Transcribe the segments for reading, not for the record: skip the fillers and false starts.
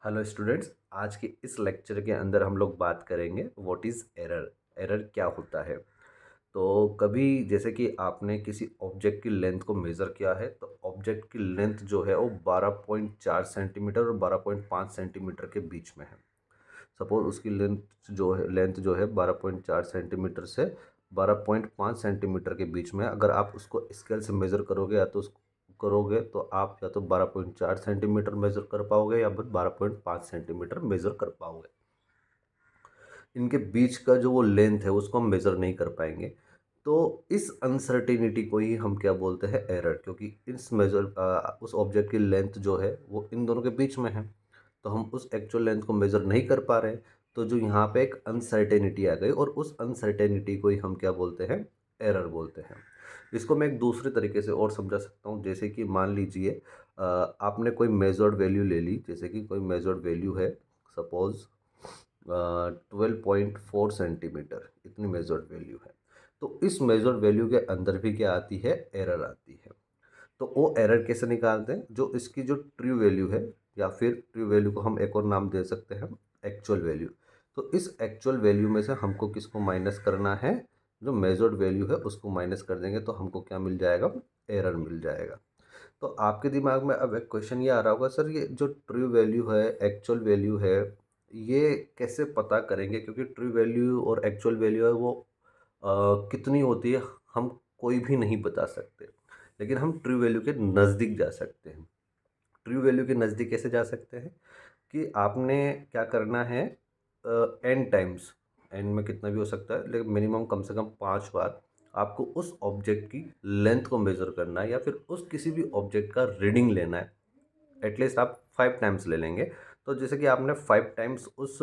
Hello students, आज के इस लेक्चर के अंदर हम लोग बात करेंगे व्हाट इज़ एरर। एरर क्या होता है। तो कभी जैसे कि आपने किसी ऑब्जेक्ट की लेंथ को मेज़र किया है, तो ऑब्जेक्ट की लेंथ जो है वो 12.4 सेंटीमीटर और 12.5 सेंटीमीटर के बीच में है। सपोज उसकी लेंथ जो है 12.4 सेंटीमीटर से 12.5 सेंटीमीटर के बीच में। अगर आप उसको स्केल से मेज़र करोगे या तो उसको करोगे तो आप या तो 12.4 सेंटीमीटर मेज़र कर पाओगे या फिर 12.5 सेंटीमीटर मेज़र कर पाओगे। इनके बीच का जो वो लेंथ है उसको हम मेज़र नहीं कर पाएंगे। तो इस अनसर्टेनिटी को ही हम क्या बोलते हैं, एरर। क्योंकि उस ऑब्जेक्ट की लेंथ जो है वो इन दोनों के बीच में है, तो हम उस एक्चुअल लेंथ को मेज़र नहीं कर पा रहे हैं। तो जो यहाँ पे एक अनसर्टेनिटी आ गई और उस अनसर्टेनिटी को ही हम क्या बोलते हैं, एरर बोलते हैं। इसको मैं एक दूसरे तरीके से और समझा सकता हूँ। जैसे कि मान लीजिए आपने कोई मेजर्ड वैल्यू ले ली। जैसे कि कोई मेजर्ड वैल्यू है, सपोज़ 12.4 सेंटीमीटर, इतनी मेजर्ड वैल्यू है। तो इस मेजर्ड वैल्यू के अंदर भी क्या आती है, एरर आती है। तो वो एरर कैसे निकालते हैं, जो इसकी जो ट्रू वैल्यू है, या फिर ट्रू वैल्यू को हम एक और नाम दे सकते हैं, एक्चुअल वैल्यू। तो इस एक्चुअल वैल्यू में से हमको किसको माइनस करना है, जो मेजर्ड वैल्यू है उसको माइनस कर देंगे तो हमको क्या मिल जाएगा, एरर मिल जाएगा। तो आपके दिमाग में अब एक क्वेश्चन ये आ रहा होगा, सर ये जो ट्रू वैल्यू है, एक्चुअल वैल्यू है, ये कैसे पता करेंगे। क्योंकि ट्रू वैल्यू और एक्चुअल वैल्यू है वो कितनी होती है हम कोई भी नहीं बता सकते। लेकिन हम ट्रू वैल्यू के नज़दीक जा सकते हैं। ट्रू वैल्यू के नज़दीक कैसे जा सकते हैं, कि आपने क्या करना है, एन टाइम्स, एन में कितना भी हो सकता है लेकिन मिनिमम कम से कम 5 बार आपको उस ऑब्जेक्ट की लेंथ को मेज़र करना है, या फिर उस किसी भी ऑब्जेक्ट का रीडिंग लेना है। एटलीस्ट आप 5 टाइम्स ले लेंगे। तो जैसे कि आपने 5 टाइम्स उस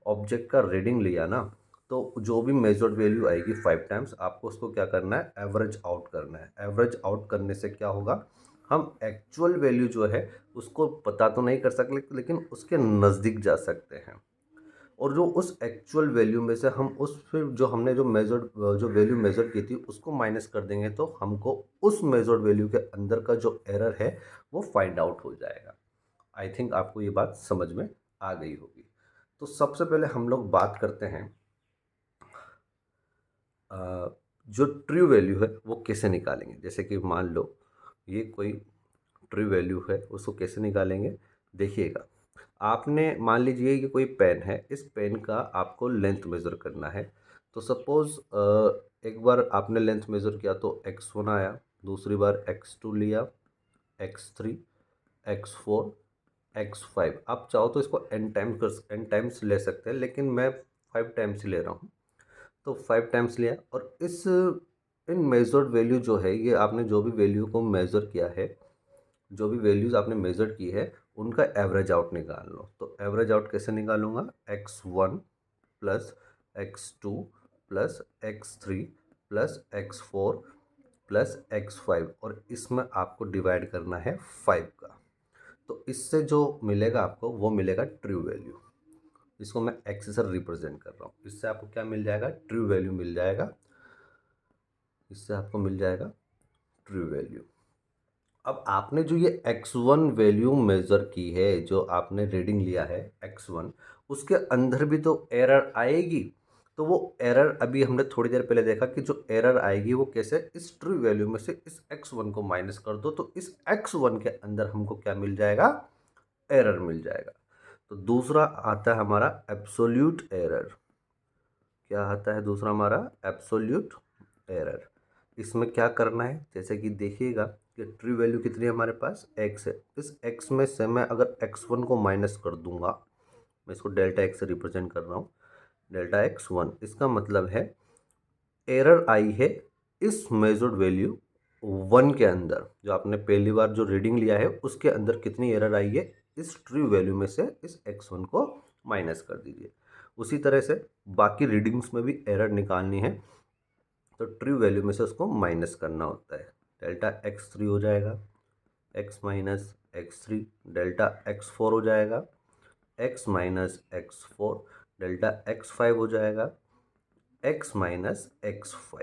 ऑब्जेक्ट का रीडिंग लिया ना, तो जो भी मेजर्ड वैल्यू आएगी 5 टाइम्स, आपको उसको क्या करना है, एवरेज आउट करना है। एवरेज आउट करने से क्या होगा, हम एक्चुअल वैल्यू जो है उसको पता तो नहीं कर सकते लेकिन उसके नज़दीक जा सकते हैं। और जो उस एक्चुअल वैल्यू में से हम उस फिर जो हमने जो वैल्यू मेज़र की थी उसको माइनस कर देंगे, तो हमको उस मेज़र्ड वैल्यू के अंदर का जो एरर है वो फाइंड आउट हो जाएगा। आई थिंक आपको ये बात समझ में आ गई होगी। तो सबसे पहले हम लोग बात करते हैं जो ट्रू वैल्यू है वो कैसे निकालेंगे। जैसे कि मान लो ये कोई ट्रू वैल्यू है, उसको कैसे निकालेंगे, देखिएगा। आपने मान लीजिए कि कोई पेन है, इस पेन का आपको लेंथ मेज़र करना है। तो सपोज़ एक बार आपने लेंथ मेज़र किया तो x1 आया, दूसरी बार x2 लिया, x3, x4, x5। आप चाहो तो इसको एन टाइम्स ले सकते हैं, लेकिन मैं 5 टाइम्स ही ले रहा हूँ। तो 5 टाइम्स लिया, और इस इन मेजर्ड वैल्यू जो है, ये आपने जो भी वैल्यू को मेज़र किया है, जो भी वैल्यूज़ आपने मेज़र की है, उनका एवरेज आउट निकाल लो। तो एवरेज आउट कैसे निकालूंगा, x1 plus x2 plus x3 plus x4 plus x5, और इसमें आपको डिवाइड करना है 5 का। तो इससे जो मिलेगा आपको वो मिलेगा ट्रू वैल्यू। इसको मैं एक्स से रिप्रेजेंट कर रहा हूँ। इससे आपको क्या मिल जाएगा, ट्रू वैल्यू मिल जाएगा। इससे आपको मिल जाएगा ट्रू वैल्यू। अब आपने जो ये x1 वैल्यू मेज़र की है, जो आपने रीडिंग लिया है x1, उसके अंदर भी तो एरर आएगी। तो वो एरर अभी हमने थोड़ी देर पहले देखा कि जो एरर आएगी वो कैसे, इस ट्रू वैल्यू में से इस x1 को माइनस कर दो, तो इस x1 के अंदर हमको क्या मिल जाएगा, एरर मिल जाएगा। तो दूसरा आता है हमारा एब्सोल्यूट एरर। क्या आता है दूसरा हमारा, एब्सोल्यूट एरर। इसमें क्या करना है, जैसे कि देखिएगा कि ट्रू वैल्यू कितनी है हमारे पास, x है। इस x में से मैं अगर x1 को माइनस कर दूंगा, मैं इसको डेल्टा x से रिप्रेजेंट कर रहा हूँ, डेल्टा x1, इसका मतलब है एरर आई है इस मेजर्ड वैल्यू 1 के अंदर। जो आपने पहली बार जो रीडिंग लिया है उसके अंदर कितनी एरर आई है, इस ट्रू वैल्यू में से इस x1 को माइनस कर दीजिए। उसी तरह से बाकी रीडिंग्स में भी एरर निकालनी है, तो ट्रू वैल्यू में से उसको माइनस करना होता है। डेल्टा x3 हो जाएगा, x minus x3, delta x4 हो जाएगा, x minus x4, delta x5 हो जाएगा, x minus x5।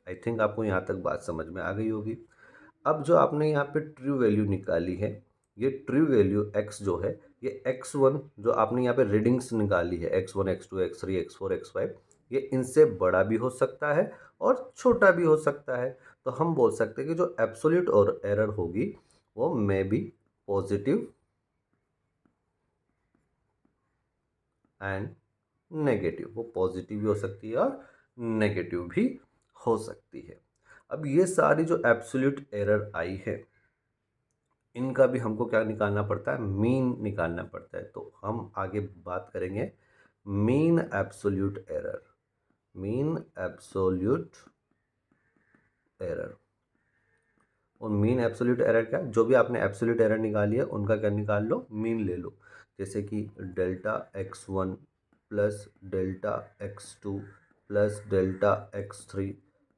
I think आपको यहाँ तक बात समझ में आ गई होगी। अब जो आपने यहाँ पे ट्रू वैल्यू निकाली है, ये ट्रू वैल्यू x जो है, ये x1 जो आपने यहाँ पे रीडिंग्स निकाली है, x1 x2 x3 x4 x5, ये इनसे बड़ा भी हो सकता है और छोटा भी हो सकता है। तो हम बोल सकते हैं कि जो एब्सोल्यूट और एरर होगी वो may be positive and negative, वो पॉजिटिव भी हो सकती है और नेगेटिव भी हो सकती है। अब ये सारी जो एब्सोल्यूट एरर आई है, इनका भी हमको क्या निकालना पड़ता है, मीन निकालना पड़ता है। तो हम आगे बात करेंगे mean absolute error. Mean absolute error और मीन एब्सोल्यूट एरर क्या, जो भी आपने एब्सोल्यूट एरर निकाली है उनका क्या निकाल लो, मीन ले लो। जैसे कि delta x1 plus delta x2 plus delta x3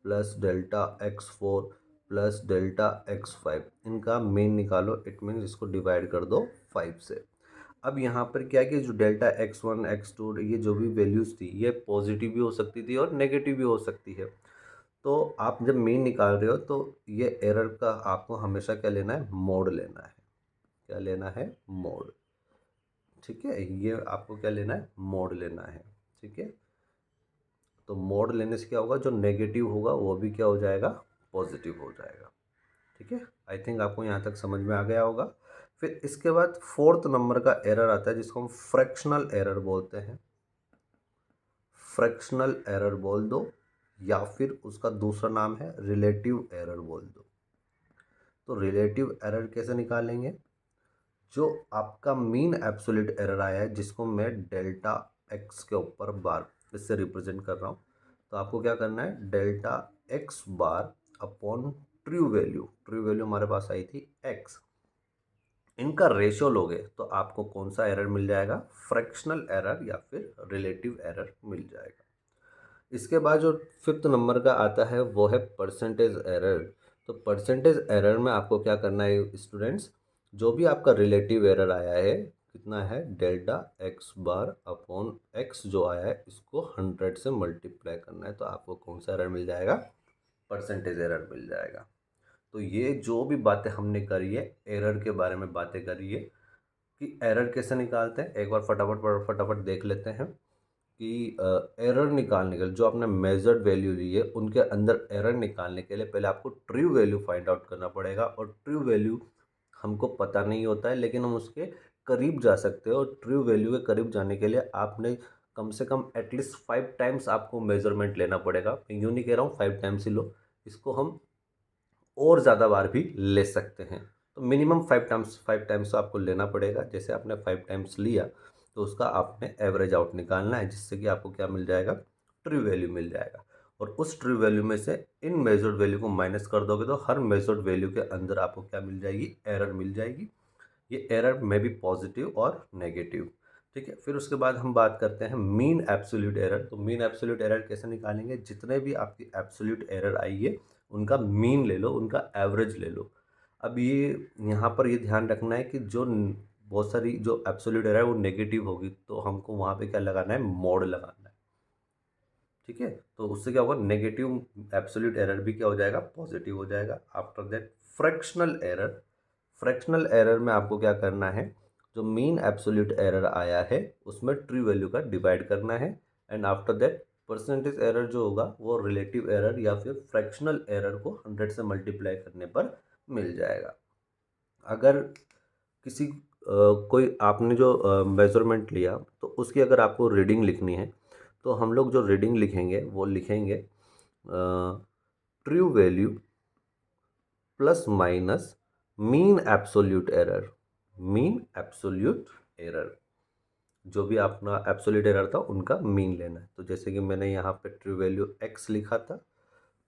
plus delta x4 plus delta x5, इनका मीन निकालो। इट मीन्स इसको डिवाइड कर दो 5 से। अब यहाँ पर क्या है कि जो डेल्टा x1 x2 ये जो भी वैल्यूज़ थी, ये पॉजिटिव भी हो सकती थी और नेगेटिव भी हो सकती है। तो आप जब मीन निकाल रहे हो तो ये एरर का आपको हमेशा क्या लेना है, मोड लेना है। क्या लेना है, मोड। ठीक है, ये आपको क्या लेना है, मोड लेना है। ठीक है, तो मोड लेने से क्या होगा, जो नेगेटिव होगा वो भी क्या हो जाएगा, पॉजिटिव हो जाएगा। ठीक है, आई थिंक आपको यहाँ तक समझ में आ गया होगा। फिर इसके बाद फोर्थ नंबर का एरर आता है जिसको हम फ्रैक्शनल एरर बोलते हैं। फ्रैक्शनल एरर बोल दो या फिर उसका दूसरा नाम है रिलेटिव एरर बोल दो। तो रिलेटिव एरर कैसे निकालेंगे, जो आपका मीन एब्सोल्यूट एरर आया है जिसको मैं डेल्टा एक्स के ऊपर बार इससे रिप्रेजेंट कर रहा हूँ। तो आपको क्या करना है, delta X bar upon true value, true value हमारे पास आई थी एक्स, इनका रेशियो लोगे तो आपको कौन सा एरर मिल जाएगा, फ्रैक्शनल एरर या फिर रिलेटिव एरर मिल जाएगा। इसके बाद जो फिफ्थ नंबर का आता है वो है परसेंटेज एरर। तो परसेंटेज एरर में आपको क्या करना है स्टूडेंट्स, जो भी आपका रिलेटिव एरर आया है, कितना है, delta X bar upon x जो आया है इसको 100 से मल्टीप्लाई करना है। तो आपको कौन सा एरर मिल जाएगा, परसेंटेज एरर मिल जाएगा। तो ये जो भी बातें हमने करी है, एरर के बारे में बातें करी है कि एरर कैसे निकालते हैं, एक बार फटाफट फटाफट देख लेते हैं कि एरर निकालने के लिए जो आपने मेजर्ड वैल्यू ली है उनके अंदर एरर निकालने के लिए पहले आपको ट्रू वैल्यू फाइंड आउट करना पड़ेगा। और ट्रू वैल्यू हमको पता नहीं होता है लेकिन हम उसके करीब जा सकते हैं। और ट्रू वैल्यू के करीब जाने के लिए आपने कम से कम एटलीस्ट 5 टाइम्स आपको मेजरमेंट लेना पड़ेगा। मैं यूँ नहीं कह रहा हूँ 5 टाइम्स ही लो, इसको हम और ज़्यादा बार भी ले सकते हैं। तो मिनिमम 5 टाइम्स तो आपको लेना पड़ेगा। जैसे आपने 5 टाइम्स लिया तो उसका आपने एवरेज आउट निकालना है, जिससे कि आपको क्या मिल जाएगा, ट्रू वैल्यू मिल जाएगा। और उस ट्रू वैल्यू में से इन मेजर्ड वैल्यू को माइनस कर दोगे तो हर मेजर्ड वैल्यू के अंदर आपको क्या मिल जाएगी, एरर मिल जाएगी। ये एरर में भी पॉजिटिव और नेगेटिव। ठीक है, फिर उसके बाद हम बात करते हैं मीन एब्सोल्यूट एरर। तो मीन एब्सोल्यूट एरर कैसे निकालेंगे, जितने भी आपकी एब्सोल्यूट एरर आई है उनका मीन ले लो, उनका एवरेज ले लो। अब ये यहाँ पर ये ध्यान रखना है कि जो बहुत सारी जो एब्सोल्यूट एरर है वो नेगेटिव होगी तो हमको वहाँ पे क्या लगाना है, मोड लगाना है। ठीक है, तो उससे क्या होगा, नेगेटिव एब्सोल्यूट एरर भी क्या हो जाएगा, पॉजिटिव हो जाएगा। After that fractional error. Fractional error में आपको क्या करना है, जो मीन एब्सोल्यूट एरर आया है उसमें ट्रू वैल्यू का डिवाइड करना है। And after that percentage error जो होगा वो रिलेटिव एरर या फिर फ्रैक्शनल एरर को 100 से मल्टीप्लाई करने पर मिल जाएगा। अगर किसी कोई आपने जो मेज़रमेंट लिया तो उसकी अगर आपको रीडिंग लिखनी है तो हम लोग जो रीडिंग लिखेंगे वो लिखेंगे true value plus minus mean absolute error. Mean absolute error, जो भी अपना एब्सोल्यूट एरर था उनका मीन लेना है। तो जैसे कि मैंने यहाँ पे ट्रू वैल्यू एक्स लिखा था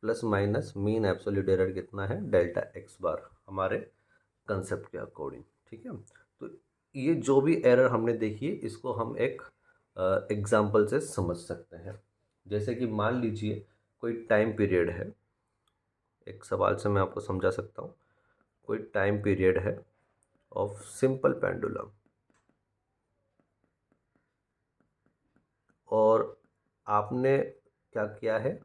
plus minus mean absolute error कितना है, डेल्टा एक्स बार, हमारे कंसेप्ट के अकॉर्डिंग। ठीक है, तो ये जो भी एरर हमने देखी है इसको हम एक एग्जाम्पल से समझ सकते हैं। जैसे कि मान लीजिए कोई टाइम पीरियड है, एक सवाल से मैं आपको समझा सकता हूँ। कोई टाइम पीरियड है ऑफ सिंपल पेंडुलम और आपने क्या किया है,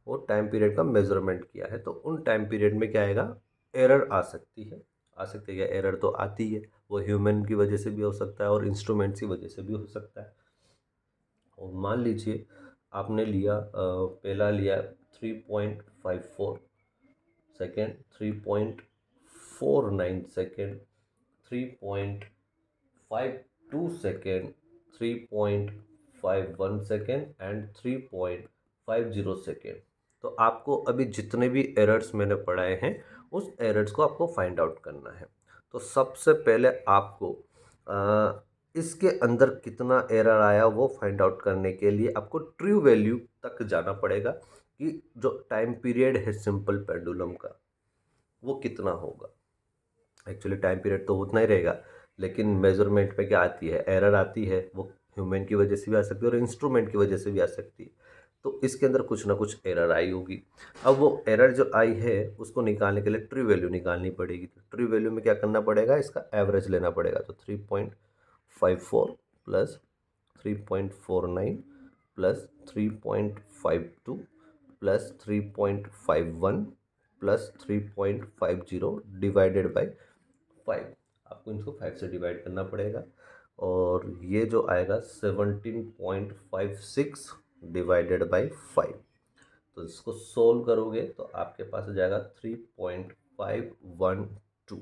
वो टाइम पीरियड का मेज़रमेंट किया है। तो उन टाइम पीरियड में क्या आएगा, एरर आ सकती है। आ सकती है, एरर तो आती है, वो ह्यूमन की वजह से भी हो सकता है और इंस्ट्रूमेंट्स की वजह से भी हो सकता है। और मान लीजिए आपने लिया पहला लिया 3.54 second, 3.49 second, 3.52 second, 3.51 second and 3.50 second. तो आपको अभी जितने भी एरर्स मैंने पढ़ाए हैं उस एरर्स को आपको फाइंड आउट करना है। तो सबसे पहले आपको इसके अंदर कितना एरर आया वो फाइंड आउट करने के लिए आपको ट्रू वैल्यू तक जाना पड़ेगा कि जो टाइम पीरियड है सिंपल पेंडुलम का वो कितना होगा। एक्चुअली टाइम पीरियड तो उतना ही रहेगा, लेकिन मेजरमेंट में क्या आती है, एरर आती है, वो ह्यूमन की वजह से भी आ सकती है और इंस्ट्रूमेंट की वजह से भी आ सकती है। तो इसके अंदर कुछ ना कुछ एरर आई होगी। अब वो एरर जो आई है उसको निकालने के लिए ट्रू वैल्यू निकालनी पड़ेगी। तो ट्रू वैल्यू में क्या करना पड़ेगा, इसका एवरेज लेना पड़ेगा। तो 3.54 plus 3.49 plus 3.52 plus 3.51 plus 3.50 divided by 5। आपको इनको 5 से डिवाइड करना पड़ेगा और ये जो आएगा 17.56 डिवाइडेड बाई 5। तो इसको सोल्व करोगे तो आपके पास आ जाएगा 3.512।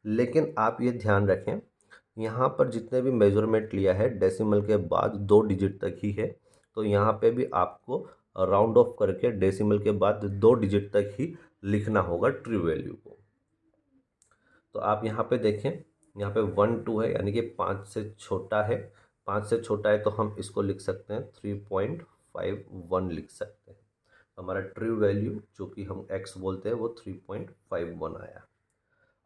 लेकिन आप ये ध्यान रखें, यहाँ पर जितने भी मेजरमेंट लिया है डेसिमल के बाद 2 डिजिट तक ही है। तो यहाँ पे भी आपको राउंड ऑफ करके डेसिमल के बाद 2 डिजिट तक ही लिखना होगा ट्रू वैल्यू को। तो आप यहाँ पे देखें, यहाँ पे 1 2 है यानी कि 5 से छोटा है। 5 से छोटा है तो हम इसको लिख सकते हैं 3.51 लिख सकते हैं। हमारा ट्रू वैल्यू जो कि हम x बोलते हैं वो 3.51 आया।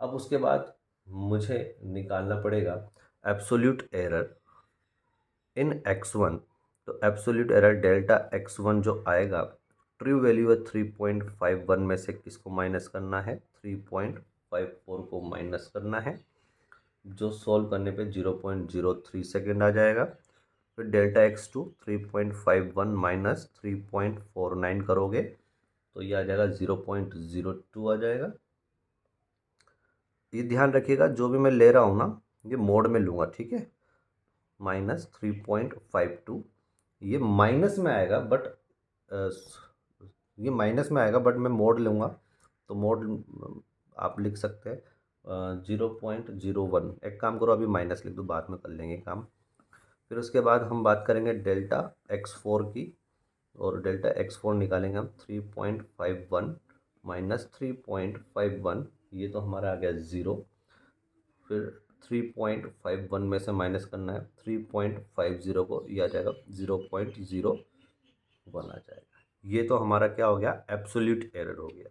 अब उसके बाद मुझे निकालना पड़ेगा एब्सोल्यूट एरर इन x1। तो एब्सोल्यूट एरर डेल्टा x1 जो आएगा, ट्रू वैल्यू है 3.51 में से किसको माइनस करना है, 3.54 को माइनस करना है, जो सॉल्व करने पे 0.03 सेकेंड आ जाएगा। फिर डेल्टा x2 3.51 माइनस 3.49 करोगे तो ये आ जाएगा 0.02 आ जाएगा। ये ध्यान रखिएगा जो भी मैं ले रहा हूँ ना ये मोड में लूँगा, ठीक है। -3.52 ये माइनस में आएगा बट ये माइनस में आएगा बट मैं मोड लूँगा तो मोड आप लिख सकते हैं 0.01। एक काम करो अभी माइनस लिख दो, बाद में कर लेंगे काम। फिर उसके बाद हम बात करेंगे डेल्टा x4 की, और डेल्टा x4 निकालेंगे हम 3.51 माइनस 3.51, ये तो हमारा आ गया 0। फिर 3.51 में से माइनस करना है 3.50 को, ये आ जाएगा 0.01 आ जाएगा। ये तो हमारा क्या हो गया, एब्सोल्यूट एरर हो गया।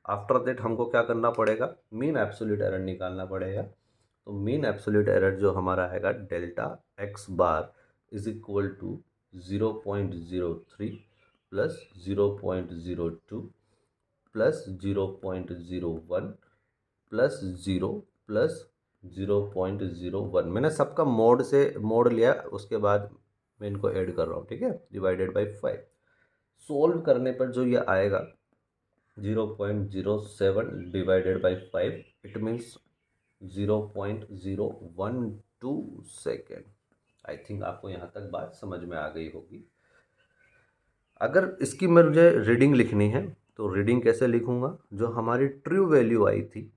आफ्टर दैट हमको क्या करना पड़ेगा, मीन एब्सोल्यूट एरर निकालना पड़ेगा। तो मीन एब्सोल्यूट एरर जो हमारा आएगा delta X bar is equal to 0.03 plus 0.02 plus 0.01 plus 0 plus 0.01। मैंने सबका मोड से मोड लिया, उसके बाद मैं इनको ऐड कर रहा हूँ, ठीक है, डिवाइडेड बाई 5। सोल्व करने पर जो ये आएगा 0.07 divided by 5, it means 0.012 second. I think आपको यहाँ तक बात समझ में आ गई होगी। अगर इसकी मुझे रीडिंग लिखनी है तो रीडिंग कैसे लिखूँगा, जो हमारी ट्रू वैल्यू आई थी,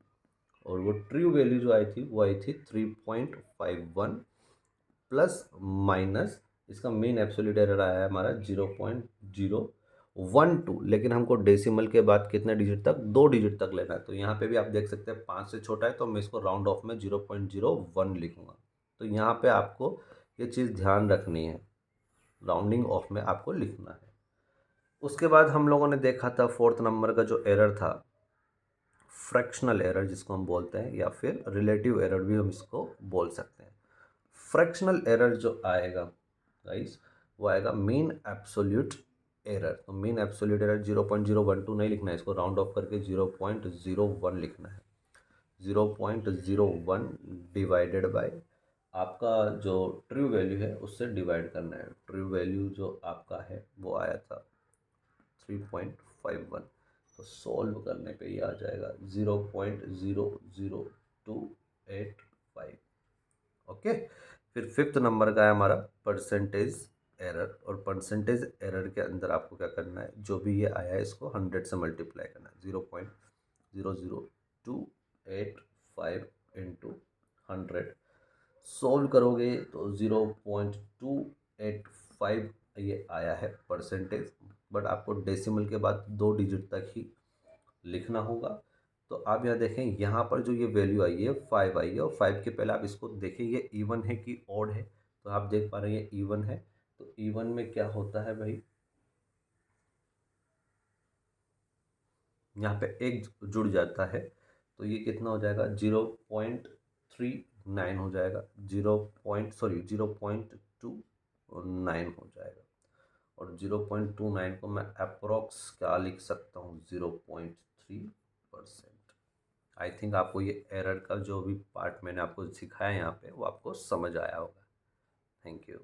और वो ट्रू वैल्यू जो आई थी वो आई थी 3.51 प्लस माइनस इसका मेन एब्सोल्यूट एरर आया है हमारा 0.012। लेकिन हमको डेसिमल के बाद कितने डिजिट तक, 2 डिजिट तक लेना है। तो यहाँ पे भी आप देख सकते हैं 5 से छोटा है तो मैं इसको राउंड ऑफ में 0.01 लिखूँगा। तो यहाँ पे आपको ये चीज़ ध्यान रखनी है, राउंडिंग ऑफ में आपको लिखना है। उसके बाद हम लोगों ने देखा था 4th नंबर का जो एरर था, फ्रैक्शनल एरर जिसको हम बोलते हैं, या फिर रिलेटिव एरर भी हम इसको बोल सकते हैं। फ्रैक्शनल एरर जो आएगा गाइस वो आएगा मीन एब्सोल्यूट एरर। तो मीन एब्सोल्यूट एरर 0.012 नहीं लिखना है, इसको राउंड ऑफ करके 0.01 लिखना है। 0.01 डिवाइडेड बाय आपका जो ट्रू वैल्यू है उससे डिवाइड करना है। ट्रू वैल्यू जो आपका है वो आया था 3.51। तो सॉल्व करने पे ये आ जाएगा 0.002 0.285। ओके, फिर फिफ्थ नंबर का है हमारा परसेंटेज एरर, और परसेंटेज एरर के अंदर आपको क्या करना है, जो भी ये आया है इसको 100 से मल्टीप्लाई करना है। 0.00285 इंटू 100 सोल्व करोगे तो 0.285 ये आया है परसेंटेज। बट आपको डेसिमल के बाद 2 डिजिट तक ही लिखना होगा। तो आप यहाँ देखें, यहाँ पर जो ये वैल्यू आई है 5 आई है, और 5 के पहले आप इसको देखें ये इवन है कि ऑड है। तो आप देख पा रहे हैं ये इवन है। तो इवन में क्या होता है भाई, यहाँ पे एक जुड़ जाता है, तो ये कितना हो जाएगा, 0.39 हो जाएगा, 0.29 हो जाएगा। और 0.29 को मैं अप्रोक्स क्या लिख सकता हूँ, 0.3%। आई थिंक आपको ये एरर का जो भी पार्ट मैंने आपको सिखाया यहाँ पे वो आपको समझ आया होगा। Thank you.